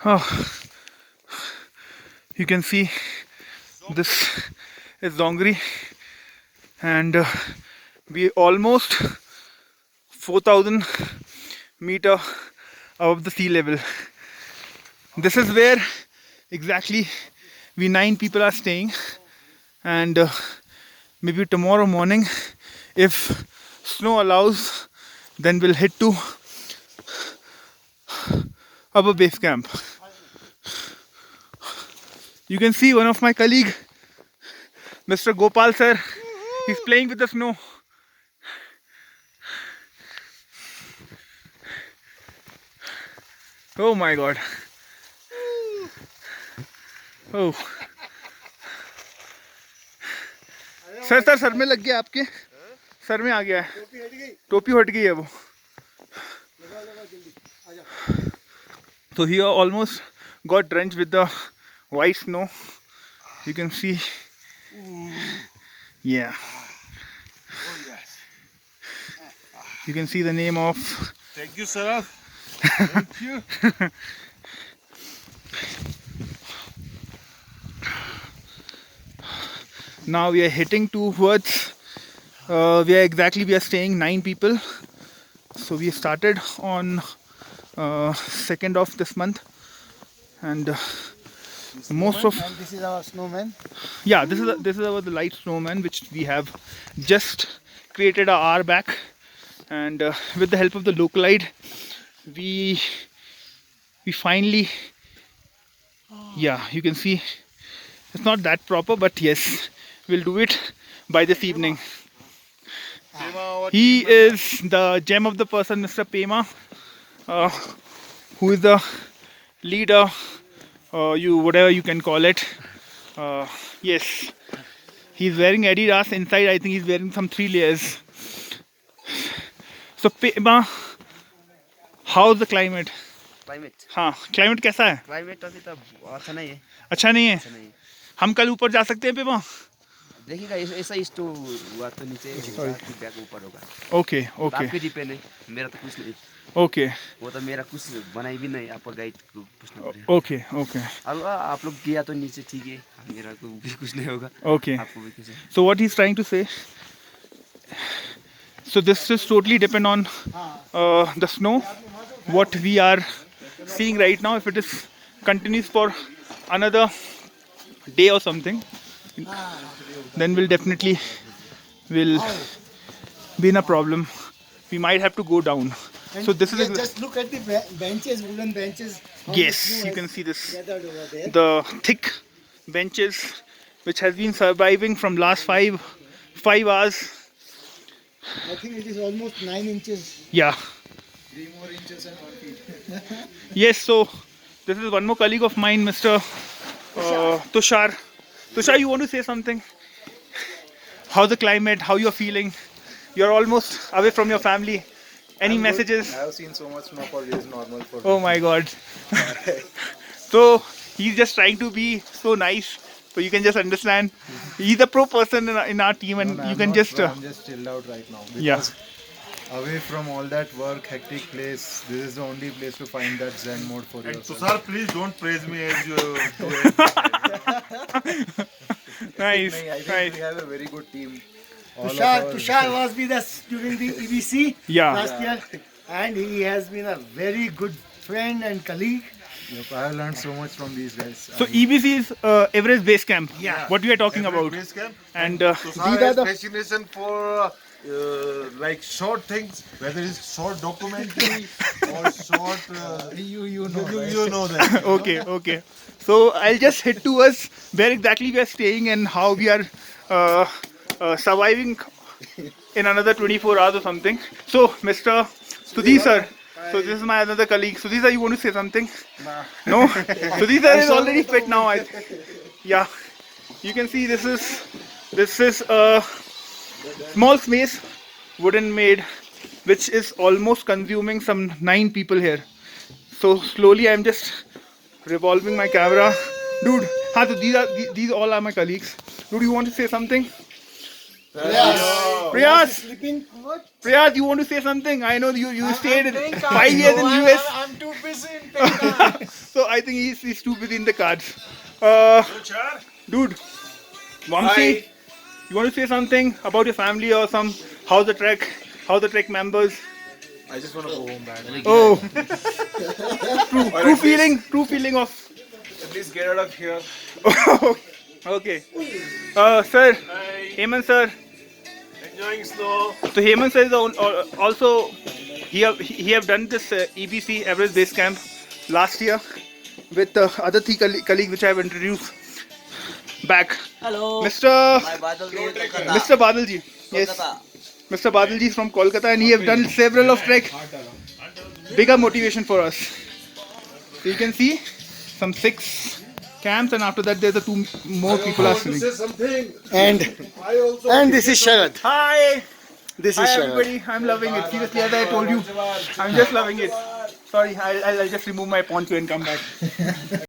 Oh, you can see this is Dongri, and we almost 4,000 meter above the sea level. This is where exactly we 9 people are staying, and maybe tomorrow morning, if snow allows, then we'll head to our base camp. You can see one of my colleague, Mr. Gopal sir, he's playing with the snow. Oh my god. Oh. Sir sir में लग गया आपके sir में आ गया है टोपी हट गई है वो So here almost got drenched with the white snow. You can see. Yeah. You can see the name of. Thank you, Saraf. Thank you. Now we are heading towards. We are staying 9 people. So we started on 2nd of this month, and most of. And this is our snowman. Yeah, this is our the light snowman which we have just created an hour back, and with the help of the Localite, we finally. Yeah, you can see it's not that proper, but yes, we'll do it by this evening. He is the gem of the person, Mr. Pema, who is the leader, whatever you can call it. Yes, he's wearing Adidas. Inside, I think he's wearing some 3 layers. So Pema, how's the climate? Climate. हाँ, climate कैसा है? Climate अभी तो अच्छा नहीं है. अच्छा नहीं है? अच्छा नहीं है. हम कल ऊपर जा सकते हैं पेमा? देखिएगा ऐसा ही स्टो हुआ तो नीचे बैग ऊपर होगा. ओके ओके आपके डिपेंड है. मेरा तो कुछ नहीं. ओके वो तो मेरा कुछ बनाई भी नहीं. आपको गाइड को पूछना पड़ेगा. ओके ओके अब आप लोग गया तो नीचे ठीक है. मेरा को भी कुछ नहीं होगा. ओके. आपको भी कुछ. So what he's trying to say, so this is totally depend on the snow, what we are seeing right now. If it is continues for another day or something, then we'll definitely will be in a problem. We might have to go down. And So this is just look at the benches, wooden benches. how yes, the snow you can has see this, gathered over there. the thick benches which has been surviving from last 5 hours. I think it is almost 9 inches. Yeah. 3 more inches and 1 feet. Yes, so this is one more colleague of mine, Mr. Tushar. Tushar, you want to say something? How's the climate? How you're feeling? You're almost away from your family. Any messages? I have seen so much snow for days normal for Oh my god. So he's just trying to be so nice. So you can just understand. He's a pro person in our team, and you can just. I'm just chilled out right now. Yeah. Because away from all that work, hectic place, this is the only place to find that Zen mode for And yourself. Tushar, please don't praise me as you do. Nice. I think Nice. we have a very good team. All of Tushar was with us during the EBC Yeah. last year, and he has been a very good friend and colleague. Yep, I have learned so much from these guys. So EBC is Everest Base Camp. Yeah. What we are talking about. Base camp. And Tushar These are has the- fascination for like short things, whether it's short documentary or short. you know, right? You know that. okay. So I'll just head towards where exactly we are staying and how we are surviving in another 24 hours or something. So Mr. Sudhi sir, so this is my another colleague. Sudhi sir, you want to say something? No? Sudhi sir is already fit now. Yeah. You can see this is a small space, wooden made, which is almost consuming some 9 people here. So slowly I'm just revolving my camera. Dude, so these all are my colleagues. Dude, you want to say something? Priyas, Sleeping what? Priyas, you want to say something? I know you stayed 5 years in US. I'm too busy in Paytang. So I think he's too busy in the cards. Dude, Vamsi, you want to say something about your family or some? How's the trek? How's the trek members? I just want to go home, man. Oh, true feeling of. At least get out of here. Okay. Sir, Hemant sir. Enjoying snow. So Hemant sir is also he have done this EBC Everest Base Camp last year with the other three colleagues which I have introduced back. Hello. Mr. My Badalji, Kolkata. Mr. Badalji. Yes. Kolkata. Mr. Badalji is from Kolkata and he have done several of trek. Bigger motivation for us. So you can see some 6 camps and after that there's the 2 more people are swimming. Say something. And this is Sharad. Hi! This Hi is Sharad. everybody, I'm loving it. Seriously, as I told you, I'm just loving it. Sorry, I'll just remove my poncho and come back.